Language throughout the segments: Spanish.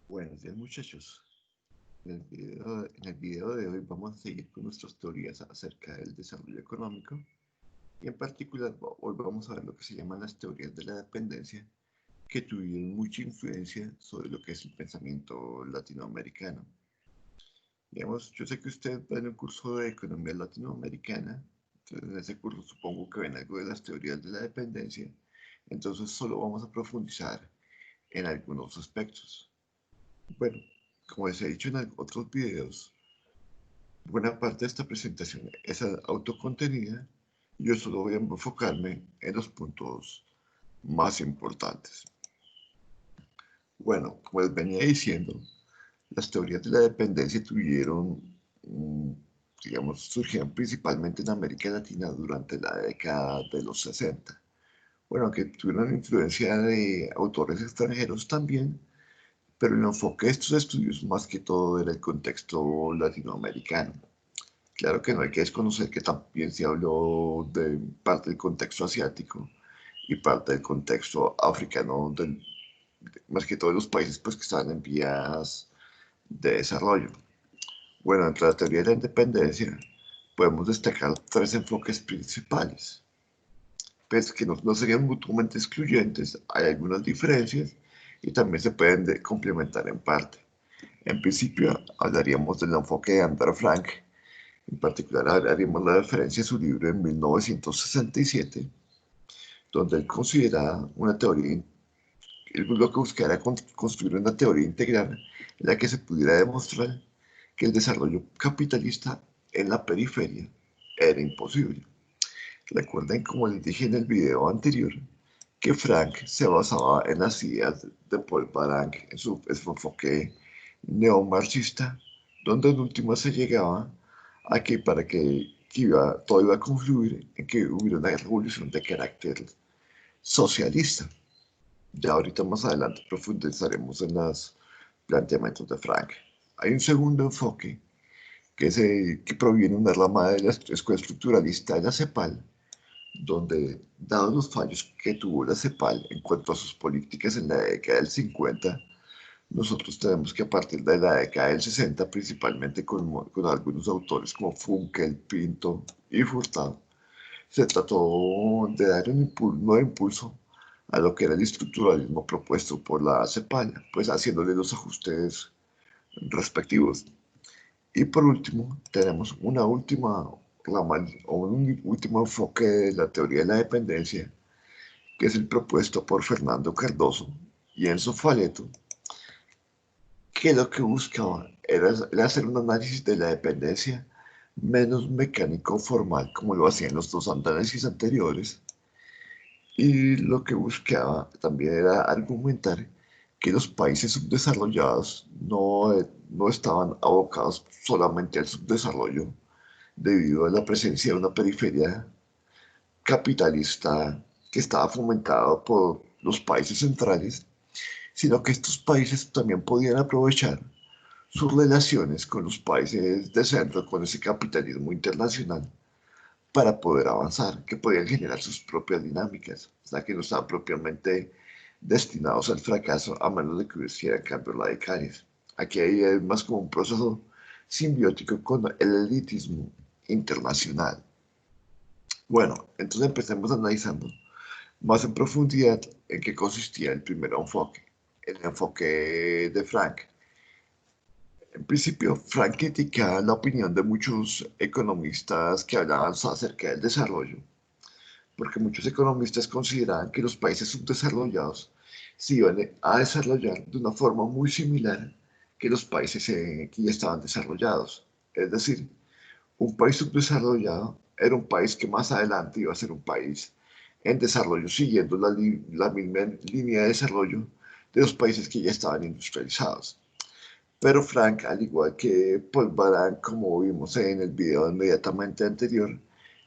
Buenos días muchachos. En el video de hoy vamos a seguir con nuestras teorías acerca del desarrollo económico y en particular hoy vamos a ver lo que se llaman las teorías de la dependencia que tuvieron mucha influencia sobre lo que es el pensamiento latinoamericano. Digamos, yo sé que usted va en un curso de economía latinoamericana, entonces en ese curso supongo que ven algo de las teorías de la dependencia, entonces solo vamos a profundizar en algunos aspectos. Bueno, como les he dicho en otros videos, buena parte de esta presentación es autocontenida y yo solo voy a enfocarme en los puntos más importantes. Bueno, como les venía diciendo, las teorías de la dependencia tuvieron, surgieron principalmente en América Latina durante la década de los 60. Bueno, que tuvieron influencia de autores extranjeros también, pero el enfoque de estos estudios más que todo era el contexto latinoamericano. Claro que no hay que desconocer que también se habló de parte del contexto asiático y parte del contexto africano, más que todos los países pues, que estaban en vías de desarrollo. Bueno, entre la teoría de la independencia podemos destacar tres enfoques principales, pues que no serían mutuamente excluyentes, hay algunas diferencias y también se pueden complementar en parte. En principio hablaríamos del enfoque de Anders Frank. En particular, haremos la referencia a su libro en 1967, donde él considera una teoría, él lo que buscaba era construir una teoría integral en la que se pudiera demostrar que el desarrollo capitalista en la periferia era imposible. Recuerden, como les dije en el video anterior, que Frank se basaba en las ideas de Paul Baranc en su enfoque neomarxista, donde en última se llegaba a que todo iba a confluir en que hubiera una revolución de carácter socialista. Ya ahorita más adelante profundizaremos en los planteamientos de Frank. Hay un segundo enfoque que proviene de una rama de la escuela estructuralista de la CEPAL, donde, dados los fallos que tuvo la CEPAL en cuanto a sus políticas en la década del 50, nosotros tenemos que a partir de la década del 60, principalmente con algunos autores como Funkel, Pinto y Furtado, se trató de dar un nuevo impulso a lo que era el estructuralismo propuesto por la CEPAL, pues haciéndole los ajustes respectivos. Y por último, tenemos una última rama o un último enfoque de la teoría de la dependencia, que es el propuesto por Fernando Cardoso y Enzo Faleto, que lo que buscaba era hacer un análisis de la dependencia menos mecánico formal, como lo hacían los dos análisis anteriores, y lo que buscaba también era argumentar que los países subdesarrollados no estaban abocados solamente al subdesarrollo debido a la presencia de una periferia capitalista que estaba fomentada por los países centrales, sino que estos países también podían aprovechar sus relaciones con los países de centro, con ese capitalismo internacional, para poder avanzar, que podían generar sus propias dinámicas, o sea, que no estaban propiamente destinados al fracaso a menos de que hubiera cambios radicales. Aquí hay más como un proceso simbiótico con el elitismo internacional. Bueno, entonces empecemos analizando más en profundidad en qué consistía el primer enfoque, el enfoque de Frank. En principio, Frank critica la opinión de muchos economistas que hablaban acerca del desarrollo, porque muchos economistas consideraban que los países subdesarrollados se iban a desarrollar de una forma muy similar que los países que ya estaban desarrollados. Es decir, un país subdesarrollado era un país que más adelante iba a ser un país en desarrollo, siguiendo la misma línea de desarrollo de los países que ya estaban industrializados. Pero Frank, al igual que Paul Baran, como vimos en el video inmediatamente anterior,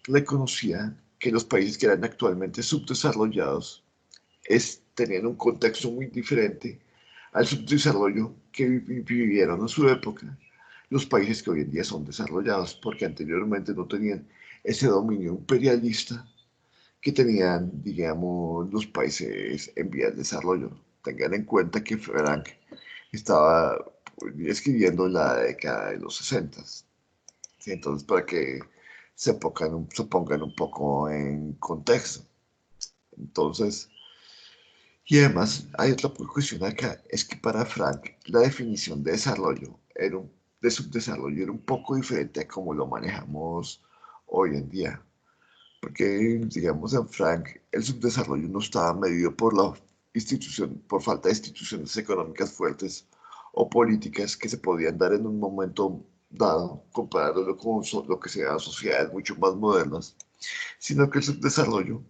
reconocía que los países que eran actualmente subdesarrollados tenían un contexto muy diferente al subdesarrollo que vivieron en su época los países que hoy en día son desarrollados, porque anteriormente no tenían ese dominio imperialista que tenían, digamos, los países en vías de desarrollo. Tengan en cuenta que Frank estaba escribiendo en la década de los 60. ¿Sí? Entonces, para que se pongan un poco en contexto. Entonces, y además, hay otra cuestión acá, es que para Frank la definición de desarrollo de subdesarrollo era un poco diferente a cómo lo manejamos hoy en día. Porque, digamos, en Frank el subdesarrollo no estaba medido por la institución, por falta de instituciones económicas fuertes o políticas que se podían dar en un momento dado, comparándolo con lo que se da en sociedades mucho más modernas, sino que el subdesarrollo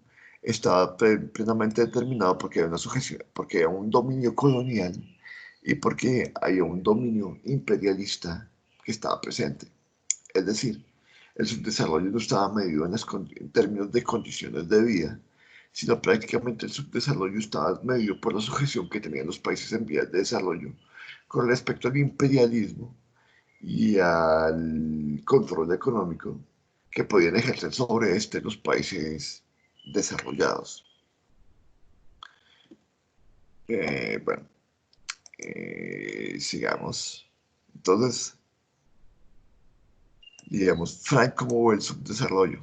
estaba plenamente determinado porque había una sujeción, porque había un dominio colonial y porque había un dominio imperialista que estaba presente. Es decir, el subdesarrollo no estaba medido en términos de condiciones de vida, sino prácticamente el subdesarrollo estaba medido por la sujeción que tenían los países en vías de desarrollo con respecto al imperialismo y al control económico que podían ejercer sobre los países desarrollados. Bueno, sigamos. Entonces, digamos, Frank, ¿cómo ve el subdesarrollo?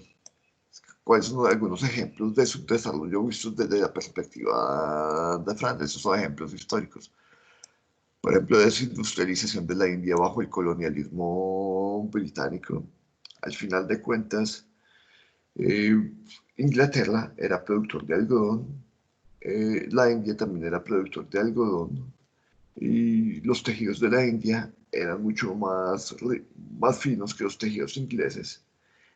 ¿Cuáles son algunos ejemplos de subdesarrollo vistos desde la perspectiva de Frank? Esos son ejemplos históricos. Por ejemplo, desindustrialización de la India bajo el colonialismo británico. Al final de cuentas, eh, Inglaterra era productor de algodón, la India también era productor de algodón y los tejidos de la India eran mucho más finos que los tejidos ingleses.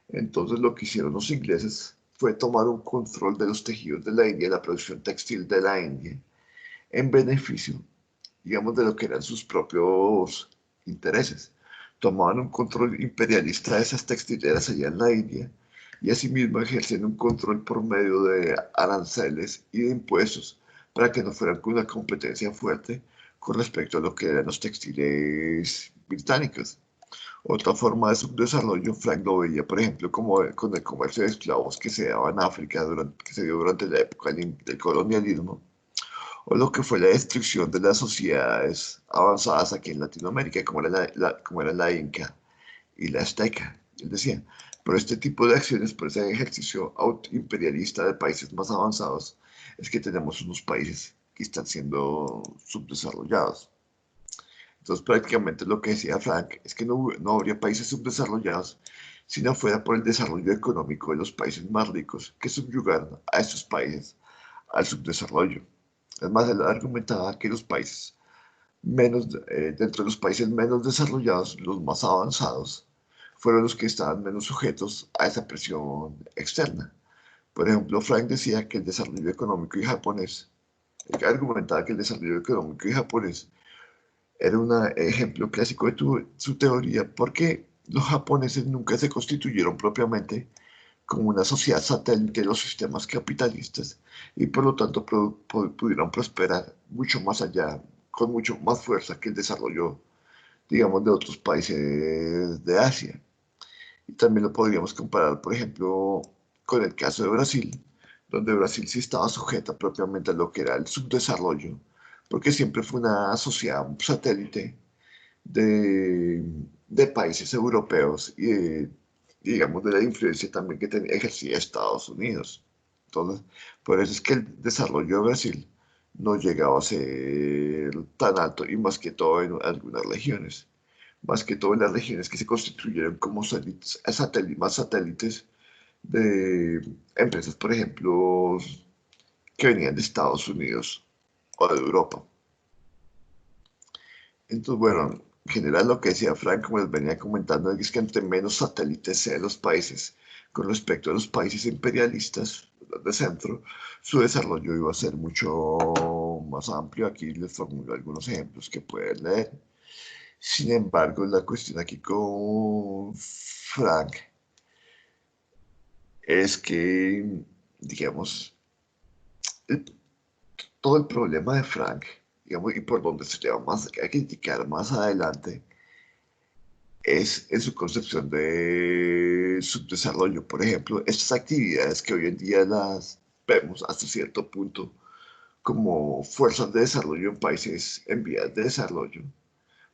Entonces lo que hicieron los ingleses fue tomar un control de los tejidos de la India, la producción textil de la India, en beneficio, digamos, de lo que eran sus propios intereses. Tomaban un control imperialista de esas textileras allá en la India y asimismo ejercían un control por medio de aranceles y de impuestos para que no fueran con una competencia fuerte con respecto a lo que eran los textiles británicos. Otra forma de subdesarrollo, Frank lo veía, por ejemplo, como con el comercio de esclavos que se daba en África, que se dio durante la época del colonialismo, o lo que fue la destrucción de las sociedades avanzadas aquí en Latinoamérica, como era la Inca y la Azteca. Él decía, por este tipo de acciones, por ese ejercicio imperialista de países más avanzados, es que tenemos unos países que están siendo subdesarrollados. Entonces, prácticamente lo que decía Frank es que no habría países subdesarrollados si no fuera por el desarrollo económico de los países más ricos que subyugaron a estos países al subdesarrollo. Es más, él argumentaba que los países dentro de los países menos desarrollados, los más avanzados, fueron los que estaban menos sujetos a esa presión externa. Por ejemplo, Frank decía que el desarrollo económico y japonés, él argumentaba que el desarrollo económico y japonés era un ejemplo clásico de su teoría porque los japoneses nunca se constituyeron propiamente como una sociedad satélite de los sistemas capitalistas y por lo tanto pudieron prosperar mucho más allá, con mucho más fuerza que el desarrollo, digamos, de otros países de Asia. Y también lo podríamos comparar, por ejemplo, con el caso de Brasil, donde Brasil sí estaba sujeta propiamente a lo que era el subdesarrollo, porque siempre fue una sociedad satélite de países europeos digamos, de la influencia también que ejercía Estados Unidos. Entonces, por eso es que el desarrollo de Brasil no llegaba a ser tan alto y más que todo en algunas regiones, más que todo en las regiones que se constituyeron como más satélites de empresas, por ejemplo, que venían de Estados Unidos o de Europa. Entonces, bueno, en general lo que decía Frank, como les venía comentando, es que entre menos satélites sean los países con respecto a los países imperialistas de centro, su desarrollo iba a ser mucho más amplio. Aquí les formulo algunos ejemplos que pueden leer. Sin embargo, la cuestión aquí con Frank es que, digamos, el- todo el problema de Frank, digamos, y por donde se le va más a criticar más adelante, es en su concepción de subdesarrollo. Por ejemplo, estas actividades que hoy en día las vemos hasta cierto punto como fuerzas de desarrollo en países en vías de desarrollo.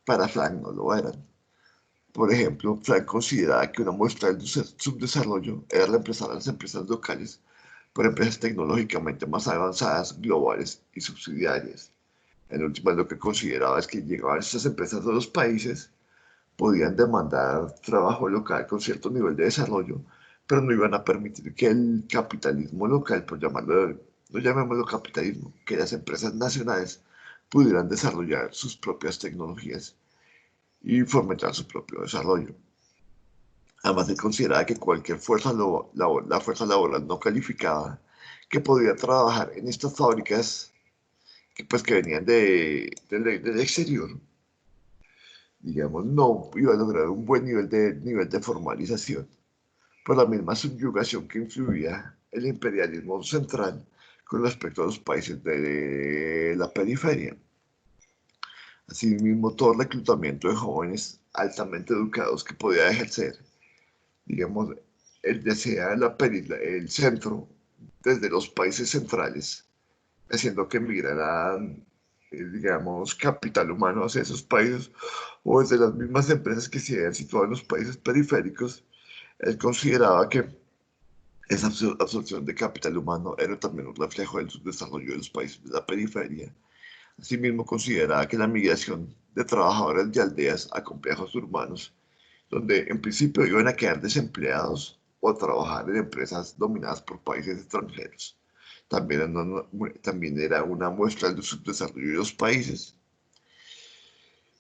Para Frank no lo eran. Por ejemplo, Frank consideraba que una muestra del subdesarrollo era reemplazar a las empresas locales por empresas tecnológicamente más avanzadas, globales y subsidiarias. En última, lo que consideraba es que llegaban estas empresas a los países, podían demandar trabajo local con cierto nivel de desarrollo, pero no iban a permitir que el capitalismo local, por llamarlo, no llamémoslo capitalismo, que las empresas nacionales pudieran desarrollar sus propias tecnologías y fomentar su propio desarrollo. Además, se consideraba que cualquier la fuerza laboral no calificada que podía trabajar en estas fábricas que venían del exterior, digamos, no iba a lograr un buen nivel de formalización por la misma subyugación que influía el imperialismo central con respecto a los países de la periferia. Asimismo, todo el reclutamiento de jóvenes altamente educados que podía ejercer, digamos, el centro desde los países centrales, haciendo que migraran, digamos, capital humano hacia esos países, o desde las mismas empresas que se habían situado en los países periféricos. Él consideraba que esa absorción de capital humano era también un reflejo del subdesarrollo de los países de la periferia. Asimismo, consideraba que la migración de trabajadores de aldeas a complejos urbanos, donde en principio iban a quedar desempleados o a trabajar en empresas dominadas por países extranjeros, también era una muestra del subdesarrollo de los países.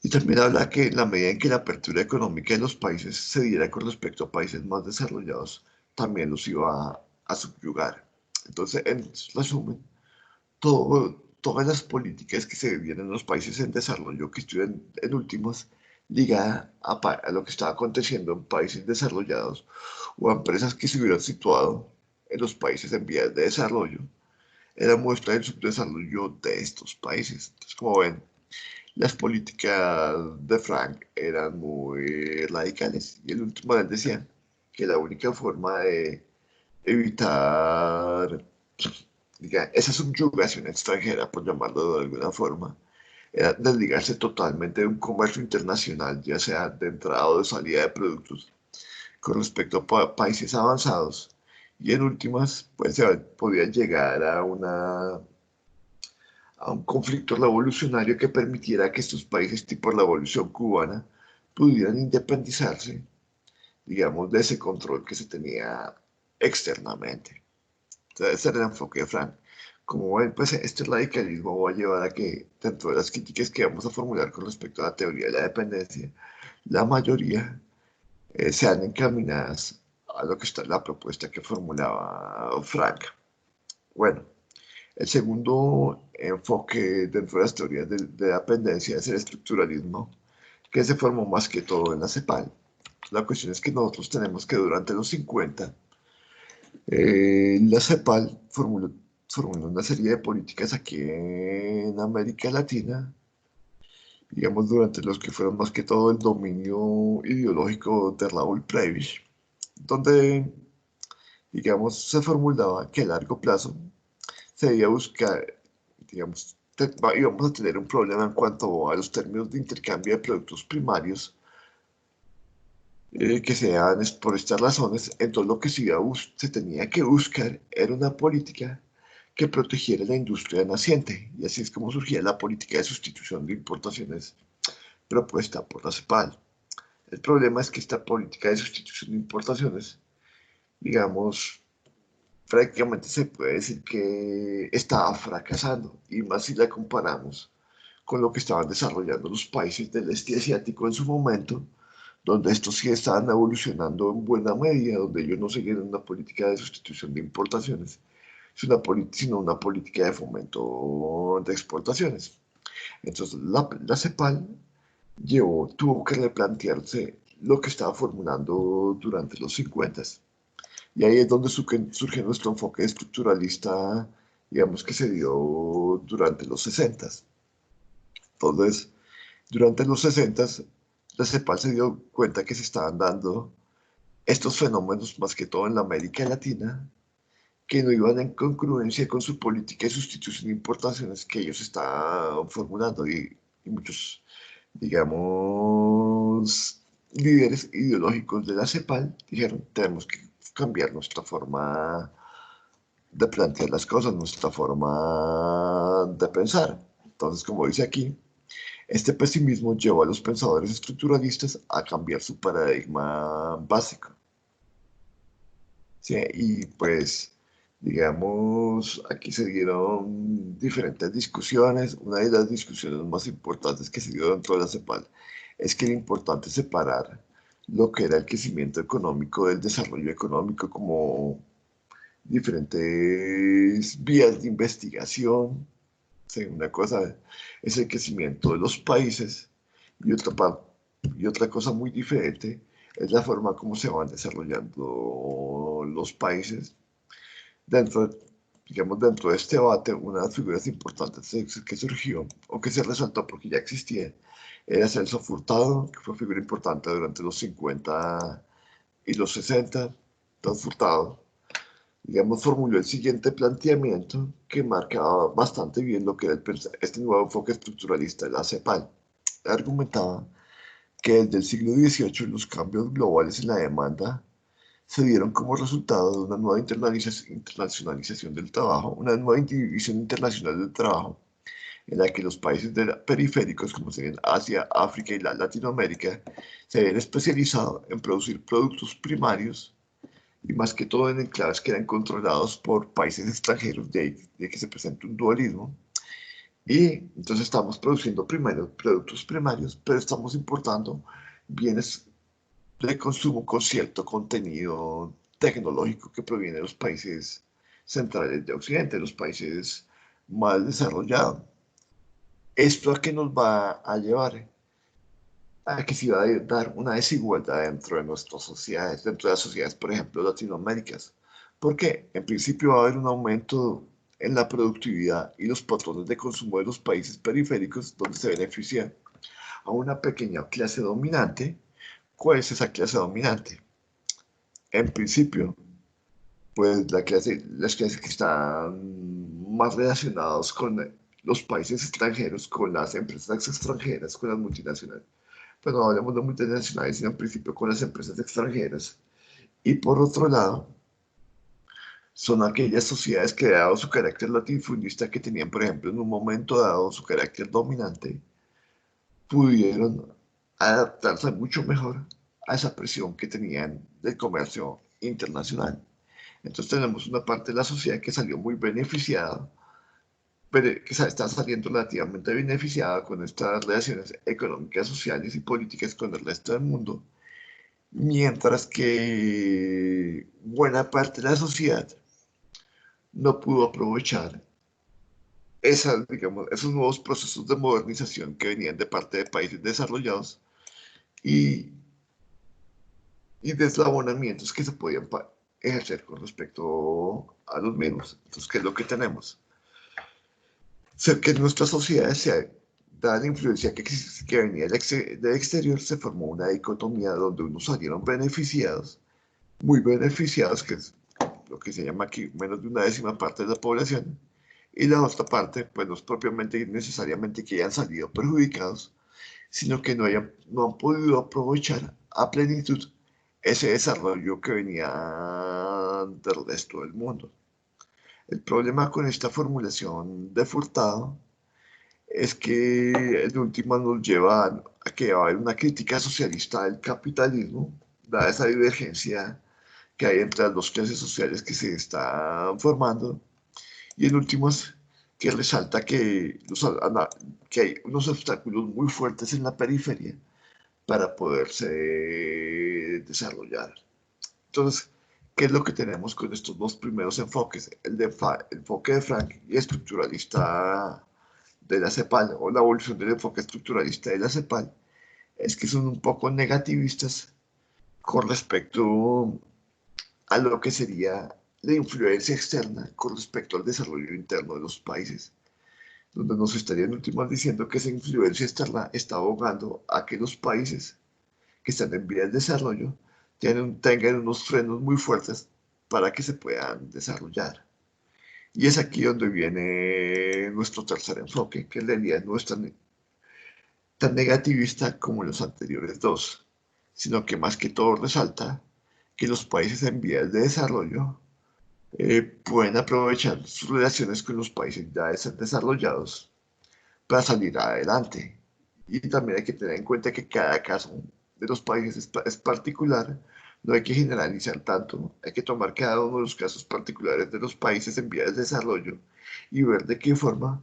Y también habla que en la medida en que la apertura económica de los países se diera con respecto a países más desarrollados, también los iba a subyugar. Entonces, en resumen, todas las políticas que se vivían en los países en desarrollo, que estuvieran en últimas, ligadas a lo que estaba aconteciendo en países desarrollados o a empresas que se hubieran situado en los países en vías de desarrollo, era muestra del subdesarrollo de estos países. Entonces, como ven, las políticas de Frank eran muy radicales y el último él decía que la única forma de evitar esa subyugación extranjera, por llamarlo de alguna forma, era desligarse totalmente de un comercio internacional, ya sea de entrada o de salida de productos, con respecto a países avanzados. Y en últimas, pues se podía llegar a un conflicto revolucionario que permitiera que estos países tipo la revolución cubana pudieran independizarse, digamos, de ese control que se tenía externamente. Entonces, ese era el enfoque de Frank. Como ven, pues este radicalismo va a llevar a que, dentro de las críticas que vamos a formular con respecto a la teoría de la dependencia, la mayoría sean encaminadas a lo que está la propuesta que formulaba Frank. Bueno, el segundo enfoque dentro de las teorías de dependencia es el estructuralismo, que se formó más que todo en la CEPAL. La cuestión es que nosotros tenemos que durante los 50, la CEPAL formuló una serie de políticas aquí en América Latina, digamos, durante los que fueron más que todo el dominio ideológico de Raúl Prebisch, donde, digamos, se formulaba que a largo plazo se debía buscar, digamos, íbamos a tener un problema en cuanto a los términos de intercambio de productos primarios, que se dan por estas razones. Entonces lo que se tenía que buscar era una política que protegiera la industria naciente, y así es como surgía la política de sustitución de importaciones propuesta por la CEPAL. El problema es que esta política de sustitución de importaciones, digamos, prácticamente se puede decir que estaba fracasando, y más si la comparamos con lo que estaban desarrollando los países del este asiático en su momento, donde estos sí estaban evolucionando en buena medida, donde ellos no seguían una política de sustitución de importaciones, sino una política de fomento de exportaciones. Entonces, la CEPAL tuvo que replantearse lo que estaba formulando durante los 50. Y ahí es donde surge nuestro enfoque estructuralista, digamos que se dio durante los 60. Entonces, durante los 60, la CEPAL se dio cuenta que se estaban dando estos fenómenos, más que todo en la América Latina, que no iban en congruencia con su política de sustitución de importaciones que ellos estaban formulando y muchos, digamos, líderes ideológicos de la CEPAL dijeron, tenemos que cambiar nuestra forma de plantear las cosas, nuestra forma de pensar. Entonces, como dice aquí, este pesimismo llevó a los pensadores estructuralistas a cambiar su paradigma básico. Sí, y pues, digamos, aquí se dieron diferentes discusiones. Una de las discusiones más importantes que se dio dentro de la CEPAL es que era importante separar lo que era el crecimiento económico del desarrollo económico como diferentes vías de investigación. Sí, una cosa es el crecimiento de los países y y otra cosa muy diferente es la forma como se van desarrollando los países. Dentro, digamos, dentro de este debate, una de las figuras importantes que surgió o que se resaltó porque ya existía era Celso Furtado, que fue figura importante durante los 50 y los 60. Entonces, Furtado, digamos, formuló el siguiente planteamiento que marcaba bastante bien lo que era este nuevo enfoque estructuralista de la CEPAL. Argumentaba que desde el siglo XVIII los cambios globales en la demanda se dieron como resultado de una nueva internacionalización del trabajo, una nueva división internacional del trabajo, en la que los países periféricos, como serían Asia, África y Latinoamérica, se habían especializado en producir productos primarios y más que todo en enclaves que eran controlados por países extranjeros, de que se presenta un dualismo. Y entonces estamos produciendo primero productos primarios, pero estamos importando bienes de consumo con cierto contenido tecnológico que proviene de los países centrales de Occidente, los países más desarrollados. ¿Esto a qué nos va a llevar? A que se va a dar una desigualdad dentro de nuestras sociedades, dentro de las sociedades, por ejemplo, latinoaméricas. Porque en principio va a haber un aumento en la productividad y los patrones de consumo de los países periféricos, donde se beneficia a una pequeña clase dominante. ¿Cuál es esa clase dominante? En principio, pues las clases que están más relacionadas con los países extranjeros, con las empresas extranjeras, con las multinacionales. Pero no hablamos de multinacionales, sino en principio con las empresas extranjeras. Y por otro lado, son aquellas sociedades que, dado su carácter latifundista, que tenían, por ejemplo, en un momento dado su carácter dominante, pudieron adaptarse mucho mejor a esa presión que tenían del comercio internacional. Entonces tenemos una parte de la sociedad que salió muy beneficiada, pero que está saliendo relativamente beneficiada con estas relaciones económicas, sociales y políticas con el resto del mundo, mientras que buena parte de la sociedad no pudo aprovechar digamos, esos nuevos procesos de modernización que venían de parte de países desarrollados y, y deslabonamientos que se podían ejercer con respecto a los mismos. Entonces, ¿qué es lo que tenemos? Que en nuestras sociedades, dada la influencia que venía del exterior, se formó una dicotomía donde unos salieron beneficiados, muy beneficiados, que es lo que se llama aquí menos de una décima parte de la población, y la otra parte, pues no es propiamente necesariamente que hayan salido perjudicados, sino que no han podido aprovechar a plenitud ese desarrollo que venía del resto del mundo. El problema con esta formulación de Furtado es que en última nos lleva a que va a haber una crítica socialista del capitalismo, dada esa divergencia que hay entre las dos clases sociales que se están formando, y en últimas que resalta que hay unos obstáculos muy fuertes en la periferia para poderse desarrollar. Entonces, ¿qué es lo que tenemos con estos dos primeros enfoques? El enfoque de Frank y estructuralista de la CEPAL, o la evolución del enfoque estructuralista de la CEPAL, es que son un poco negativistas con respecto a lo que sería la influencia externa con respecto al desarrollo interno de los países, donde nos estarían últimos diciendo que esa influencia externa está abogando a que los países que están en vías de desarrollo tengan unos frenos muy fuertes para que se puedan desarrollar. Y es aquí donde viene nuestro tercer enfoque, que en realidad no es tan negativista como los anteriores dos, sino que más que todo resalta que los países en vías de desarrollo pueden aprovechar sus relaciones con los países ya desarrollados para salir adelante. Y también hay que tener en cuenta que cada caso de los países es particular, no hay que generalizar tanto, hay que tomar cada uno de los casos particulares de los países en vías de desarrollo y ver de qué forma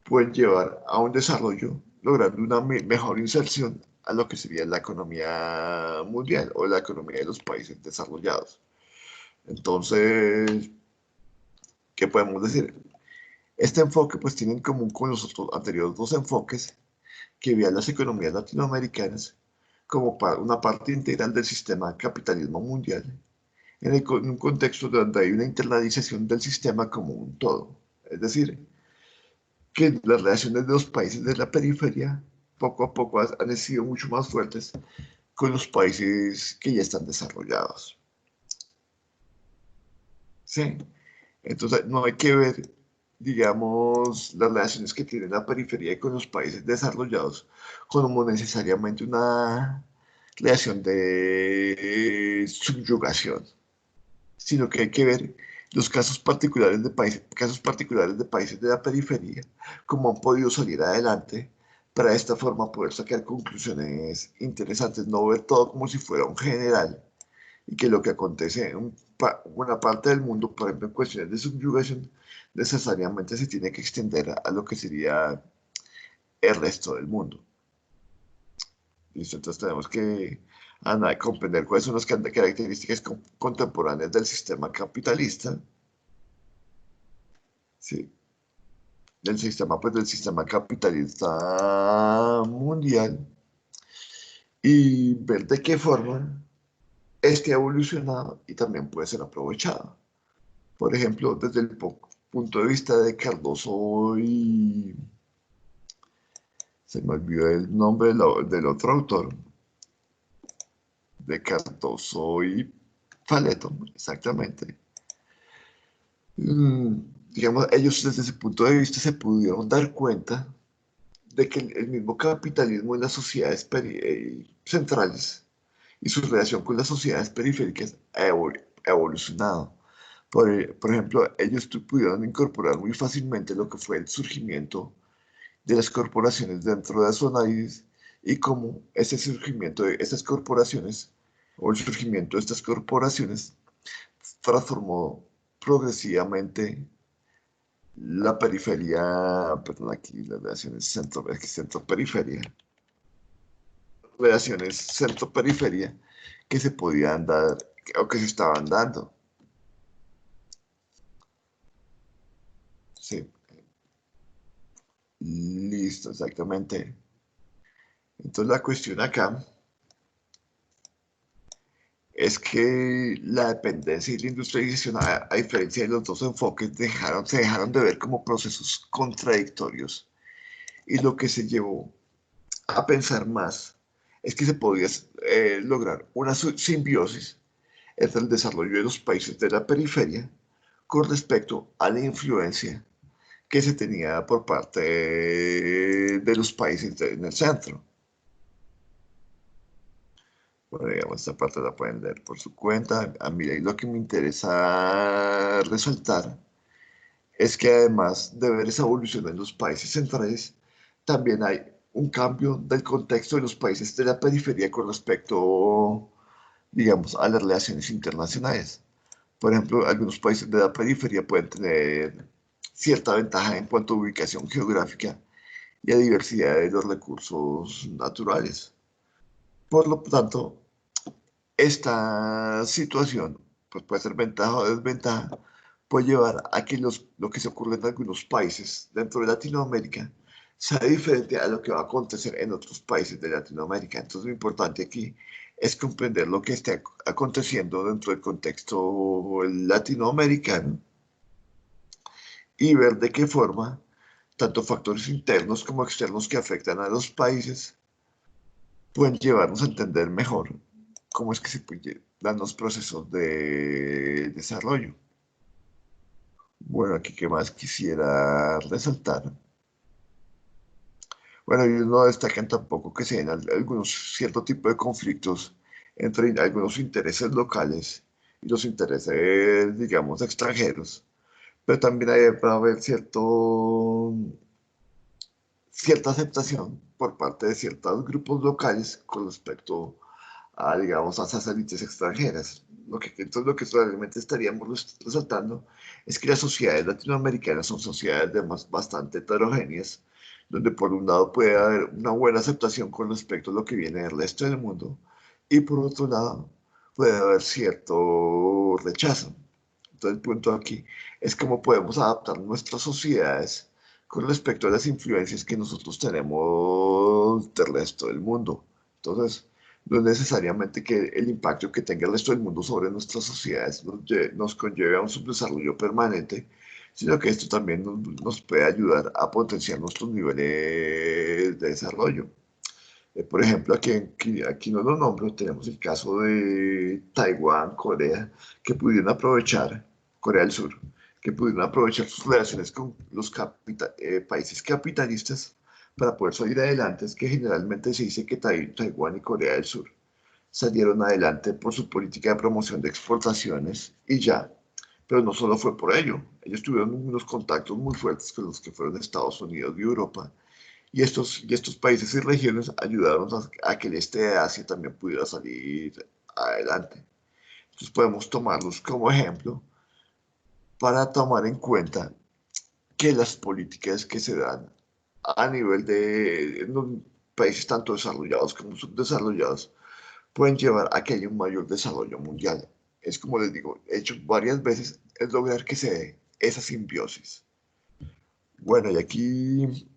pueden llevar a un desarrollo logrando una mejor inserción a lo que sería la economía mundial o la economía de los países desarrollados. Entonces, ¿qué podemos decir? Este enfoque pues tiene en común con los otros anteriores dos enfoques que vean las economías latinoamericanas como una parte integral del sistema capitalismo mundial, en un contexto donde hay una internalización del sistema como un todo. Es decir, que las relaciones de los países de la periferia poco a poco han sido mucho más fuertes con los países que ya están desarrollados. ¿Sí? Entonces, no hay que ver, digamos, las relaciones que tiene la periferia con los países desarrollados como necesariamente una relación de subyugación, sino que hay que ver los casos particulares de países de la periferia, cómo han podido salir adelante para de esta forma poder sacar conclusiones interesantes, no ver todo como si fuera un general y que lo que acontece en una parte del mundo, por ejemplo, en cuestiones de subyugación, necesariamente se tiene que extender a lo que sería el resto del mundo. ¿Listo? Entonces tenemos que comprender cuáles son las características contemporáneas del sistema capitalista, ¿sí? Del sistema capitalista mundial y ver de qué forma este ha evolucionado y también puede ser aprovechado. Por ejemplo, desde el punto de vista de Cardoso y... Se me olvidó el nombre del otro autor, de Cardoso y Faleto, exactamente. Mm, digamos, ellos desde ese punto de vista se pudieron dar cuenta de que el mismo capitalismo en las sociedades centrales y su relación con las sociedades periféricas ha evolucionado. Por ejemplo, ellos pudieron incorporar muy fácilmente lo que fue el surgimiento de las corporaciones dentro de su análisis y cómo ese surgimiento de estas corporaciones o el surgimiento de estas corporaciones transformó progresivamente la periferia, perdón, aquí las relaciones centro-periferia, relaciones centro-periferia que se podían dar o que se estaban dando. Sí, listo, exactamente. Entonces la cuestión acá es que la dependencia y la industrialización, a diferencia de los dos enfoques, se dejaron de ver como procesos contradictorios. Y lo que se llevó a pensar más es que se podía lograr una simbiosis entre el desarrollo de los países de la periferia con respecto a la influencia que se tenía por parte de los países en el centro. Bueno, digamos, esta parte la pueden leer por su cuenta. A mí lo que me interesa resaltar es que además de ver esa evolución en los países centrales, también hay un cambio del contexto de los países de la periferia con respecto, digamos, a las relaciones internacionales. Por ejemplo, algunos países de la periferia pueden tener cierta ventaja en cuanto a ubicación geográfica y a diversidad de los recursos naturales. Por lo tanto, esta situación pues puede ser ventaja o desventaja, puede llevar a que lo que se ocurre en algunos países dentro de Latinoamérica sea diferente a lo que va a acontecer en otros países de Latinoamérica. Entonces, lo importante aquí es comprender lo que está aconteciendo dentro del contexto latinoamericano y ver de qué forma tanto factores internos como externos que afectan a los países pueden llevarnos a entender mejor cómo es que se puede dan los procesos de desarrollo. Bueno, aquí qué más quisiera resaltar. Bueno, ellos no destacan tampoco que se den algunos cierto tipo de conflictos entre algunos intereses locales y los intereses, digamos, extranjeros. Pero también va a haber cierta aceptación por parte de ciertos grupos locales con respecto a, digamos, a esas élites extranjeras. Entonces, lo que realmente estaríamos resaltando es que las sociedades latinoamericanas son sociedades bastante heterogéneas, donde por un lado puede haber una buena aceptación con respecto a lo que viene del resto del mundo, y por otro lado puede haber cierto rechazo. Entonces, el punto aquí es cómo podemos adaptar nuestras sociedades con respecto a las influencias que nosotros tenemos del resto del mundo. Entonces, no es necesariamente que el impacto que tenga el resto del mundo sobre nuestras sociedades nos conlleve a un subdesarrollo permanente, sino que esto también nos puede ayudar a potenciar nuestros niveles de desarrollo. Por ejemplo, aquí no lo nombro, tenemos el caso de Taiwán, Corea, que pudieron aprovechar, Corea del Sur, que pudieron aprovechar sus relaciones con los países capitalistas para poder salir adelante. Es que generalmente se dice que Taiwán y Corea del Sur salieron adelante por su política de promoción de exportaciones y ya. Pero no solo fue por ello, ellos tuvieron unos contactos muy fuertes con los que fueron Estados Unidos y Europa, y estos países y regiones ayudaron a que el este de Asia también pudiera salir adelante. Entonces podemos tomarlos como ejemplo para tomar en cuenta que las políticas que se dan a nivel de en los países tanto desarrollados como subdesarrollados pueden llevar a que haya un mayor desarrollo mundial. Es como les digo, he hecho varias veces, es lograr que se dé esa simbiosis. Bueno, y aquí,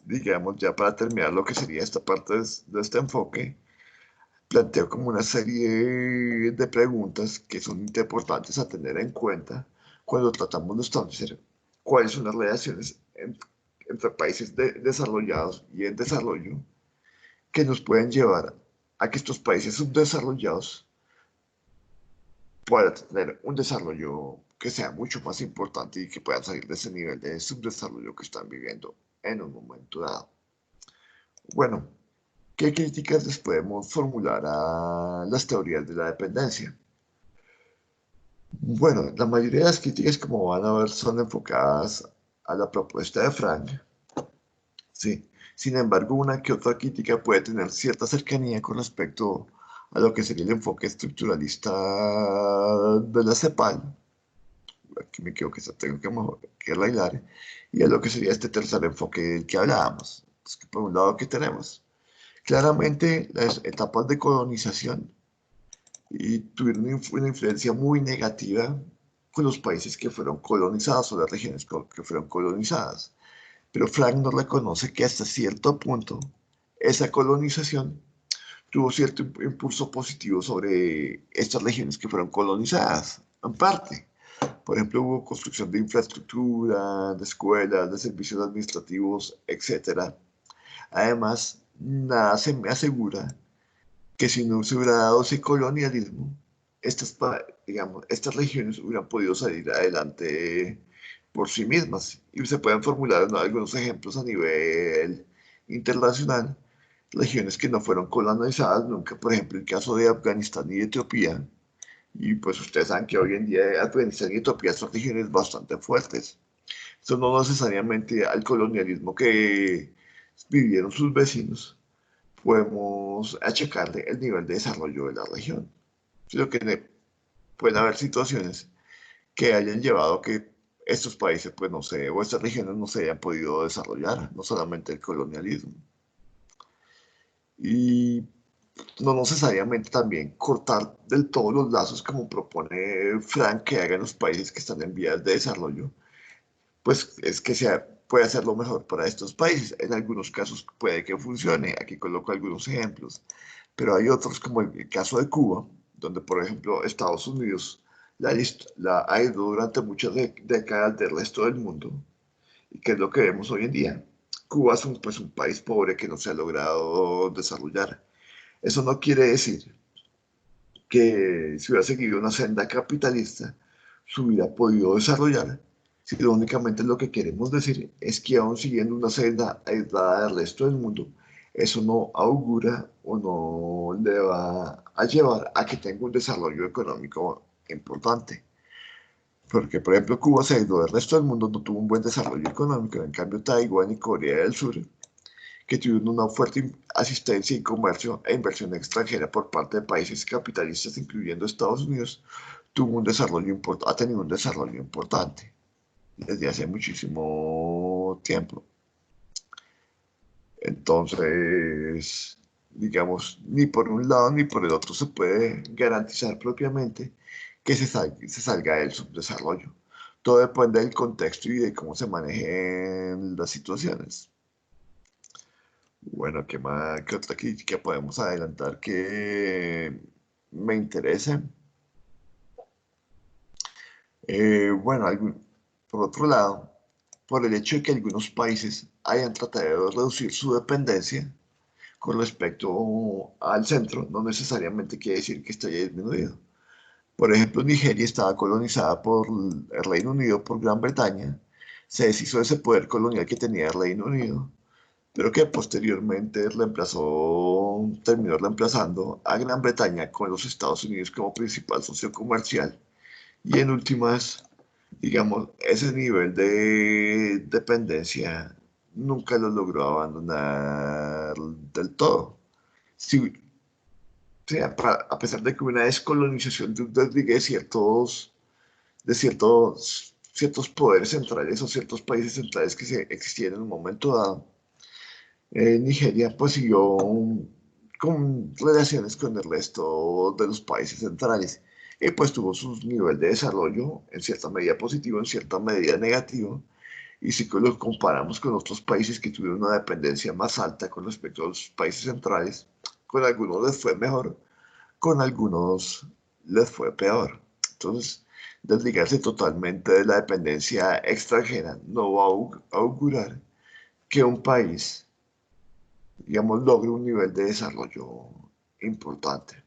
digamos, ya para terminar lo que sería esta parte de este enfoque, planteo como una serie de preguntas que son importantes a tener en cuenta cuando tratamos de establecer cuáles son las relaciones entre países desarrollados y en desarrollo que nos pueden llevar a que estos países subdesarrollados puedan tener un desarrollo que sea mucho más importante y que puedan salir de ese nivel de subdesarrollo que están viviendo en un momento dado. Bueno, ¿qué críticas les podemos formular a las teorías de la dependencia? Bueno, la mayoría de las críticas, como van a ver, son enfocadas a la propuesta de Frank. Sí. Sin embargo, una que otra crítica puede tener cierta cercanía con respecto a lo que sería el enfoque estructuralista de la CEPAL. Aquí me equivoco, que tengo que arreglar. Y a lo que sería este tercer enfoque del que hablábamos. Es que por un lado, ¿qué tenemos? Claramente, las etapas de colonización y tuvieron una influencia muy negativa con los países que fueron colonizados o las regiones que fueron colonizadas. Pero Frank no reconoce que hasta cierto punto esa colonización tuvo cierto impulso positivo sobre estas regiones que fueron colonizadas, en parte. Por ejemplo, hubo construcción de infraestructura, de escuelas, de servicios administrativos, etc. Además, nada se me asegura que si no se hubiera dado ese colonialismo, digamos, estas regiones hubieran podido salir adelante por sí mismas. Y se pueden formular, ¿no?, algunos ejemplos a nivel internacional, regiones que no fueron colonizadas nunca, por ejemplo, el caso de Afganistán y Etiopía. Y pues ustedes saben que hoy en día Afganistán y Etiopía son regiones bastante fuertes. Eso no necesariamente al colonialismo que vivieron sus vecinos podemos achacarle el nivel de desarrollo de la región. Sino que pueden haber situaciones que hayan llevado a que estos países, pues no sé, o estas regiones no se hayan podido desarrollar, no solamente el colonialismo. Y no necesariamente también cortar del todo los lazos como propone Frank que hagan los países que están en vías de desarrollo, pues es que puede hacer lo mejor para estos países. En algunos casos puede que funcione, aquí coloco algunos ejemplos, pero hay otros como el caso de Cuba, donde por ejemplo Estados Unidos la ha ido durante muchas décadas del resto del mundo, y que es lo que vemos hoy en día. Cuba es pues, un país pobre que no se ha logrado desarrollar. Eso no quiere decir que si hubiera seguido una senda capitalista, se hubiera podido desarrollar, sino únicamente lo que queremos decir es que aún siguiendo una senda aislada del resto del mundo, eso no augura o no le va a llevar a que tenga un desarrollo económico importante. Porque, por ejemplo, Cuba se aisló del resto del mundo, no tuvo un buen desarrollo económico. En cambio, Taiwán y Corea del Sur, que tuvieron una fuerte asistencia y comercio e inversión extranjera por parte de países capitalistas, incluyendo Estados Unidos, tuvo un desarrollo ha tenido un desarrollo importante desde hace muchísimo tiempo. Entonces, digamos, ni por un lado ni por el otro se puede garantizar propiamente que se salga del subdesarrollo. Todo depende del contexto y de cómo se manejen las situaciones. Bueno, ¿qué más? ¿Qué otra crítica podemos adelantar que me interesa? Bueno, por otro lado, por el hecho de que algunos países hayan tratado de reducir su dependencia con respecto al centro, no necesariamente quiere decir que esté disminuido. Por ejemplo, Nigeria estaba colonizada por el Reino Unido, por Gran Bretaña, se deshizo de ese poder colonial que tenía el Reino Unido, pero que posteriormente terminó reemplazando a Gran Bretaña con los Estados Unidos como principal socio comercial. Y en últimas, digamos, ese nivel de dependencia nunca lo logró abandonar del todo. Si, a pesar de que hubo una descolonización ciertos poderes centrales o ciertos países centrales que existían en un momento dado, Nigeria pues siguió con relaciones con el resto de los países centrales y pues tuvo su nivel de desarrollo en cierta medida positivo, en cierta medida negativo. Y si lo comparamos con otros países que tuvieron una dependencia más alta con respecto a los países centrales, con algunos les fue mejor, con algunos les fue peor. Entonces, desligarse totalmente de la dependencia extranjera no va a augurar que un país, digamos, logre un nivel de desarrollo importante.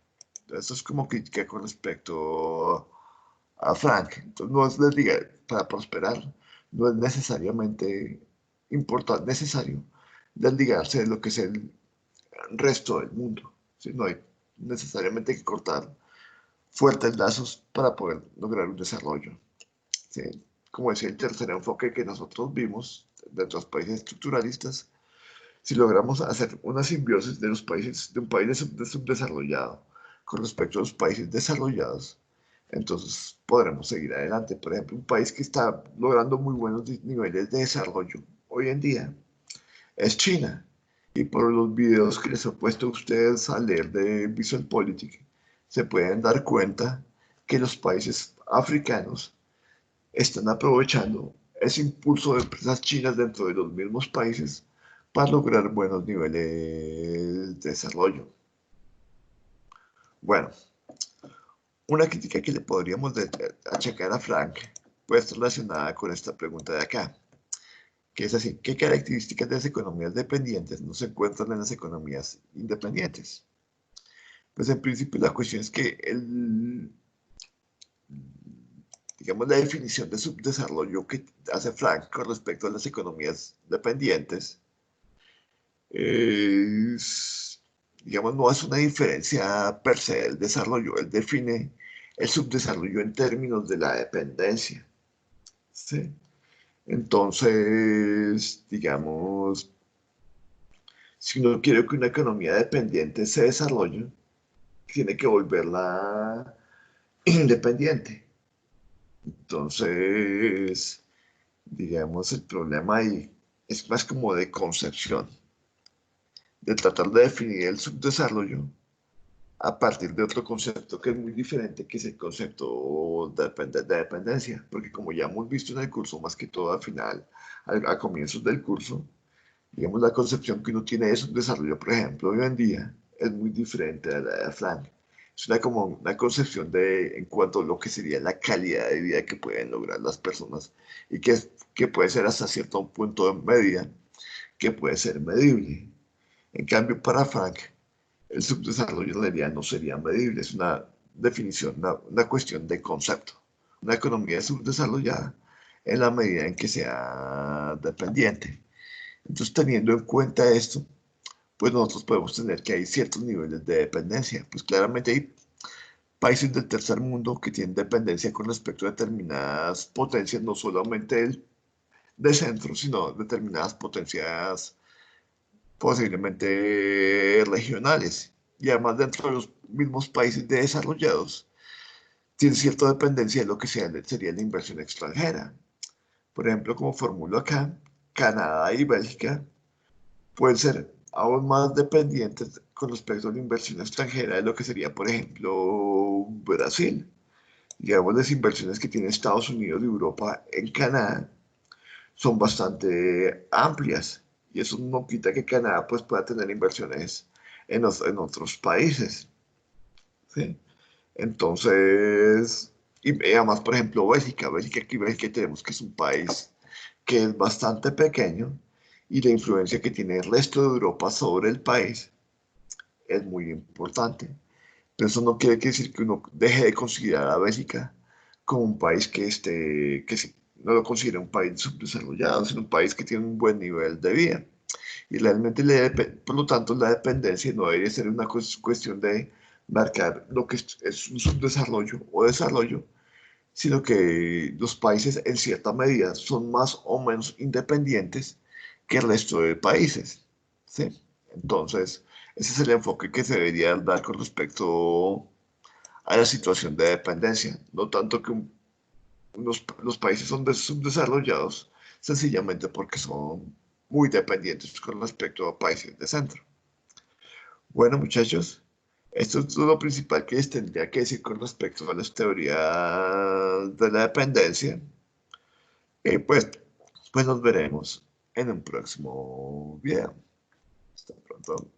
Esto es como crítica con respecto a Frank. Entonces, no es desligar, para prosperar, no es necesariamente necesario desligarse de lo que es el resto del mundo. ¿Sí? No hay necesariamente que cortar fuertes lazos para poder lograr un desarrollo. ¿Sí? Como decía el tercer enfoque que nosotros vimos de los países estructuralistas, si logramos hacer una simbiosis de los países, de un país subdesarrollado con respecto a los países desarrollados, entonces podremos seguir adelante. Por ejemplo, un país que está logrando muy buenos niveles de desarrollo hoy en día es China. Y por los videos que les he puesto a ustedes a leer de VisualPolitik, se pueden dar cuenta que los países africanos están aprovechando ese impulso de empresas chinas dentro de los mismos países para lograr buenos niveles de desarrollo. Bueno, una crítica que le podríamos achacar a Frank puede estar relacionada con esta pregunta de acá, que es así: ¿qué características de las economías dependientes no se encuentran en las economías independientes? Pues en principio la cuestión es que digamos, la definición de subdesarrollo que hace Frank con respecto a las economías dependientes es, digamos, no es una diferencia per se del desarrollo. Él define el subdesarrollo en términos de la dependencia. ¿Sí? Entonces, digamos, si uno quiere que una economía dependiente se desarrolle, tiene que volverla independiente. Entonces, digamos, el problema ahí es más como de concepción, de tratar de definir el subdesarrollo a partir de otro concepto que es muy diferente, que es el concepto de dependencia, porque como ya hemos visto en el curso, más que todo al final, a comienzos del curso, digamos, la concepción que uno tiene de subdesarrollo, por ejemplo, hoy en día, es muy diferente a la de Frank. Es como una concepción en cuanto a lo que sería la calidad de vida que pueden lograr las personas y que puede ser hasta cierto punto de medida, que puede ser medible. En cambio, para Frank, el subdesarrollo en realidad no sería medible, es una definición, una cuestión de concepto. Una economía subdesarrollada en la medida en que sea dependiente. Entonces, teniendo en cuenta esto, pues nosotros podemos tener que hay ciertos niveles de dependencia. Pues claramente hay países del tercer mundo que tienen dependencia con respecto a determinadas potencias, no solamente de centro, sino determinadas potencias posiblemente regionales. Y además dentro de los mismos países desarrollados, tiene cierta dependencia de lo que sería la inversión extranjera. Por ejemplo, como formulo acá, Canadá y Bélgica pueden ser aún más dependientes con respecto a la inversión extranjera de lo que sería, por ejemplo, Brasil. Digamos, las inversiones que tiene Estados Unidos y Europa en Canadá son bastante amplias y eso no quita que Canadá pues, pueda tener inversiones en otros países. ¿Sí? Entonces, y además, por ejemplo, Bélgica tenemos que es un país que es bastante pequeño y la influencia que tiene el resto de Europa sobre el país es muy importante. Pero eso no quiere decir que uno deje de considerar a Bélgica como un país no lo considera un país subdesarrollado, sino un país que tiene un buen nivel de vida. Y realmente, por lo tanto, la dependencia no debería ser una cuestión de marcar lo que es un subdesarrollo o desarrollo, sino que los países en cierta medida son más o menos independientes que el resto de países. ¿Sí? Entonces, ese es el enfoque que se debería dar con respecto a la situación de dependencia. No tanto que los países son subdesarrollados, sencillamente porque son muy dependientes con respecto a países de centro. Bueno, muchachos, esto es lo principal que les tendría que decir con respecto a las teorías de la dependencia. Y pues nos veremos en un próximo video. Hasta pronto.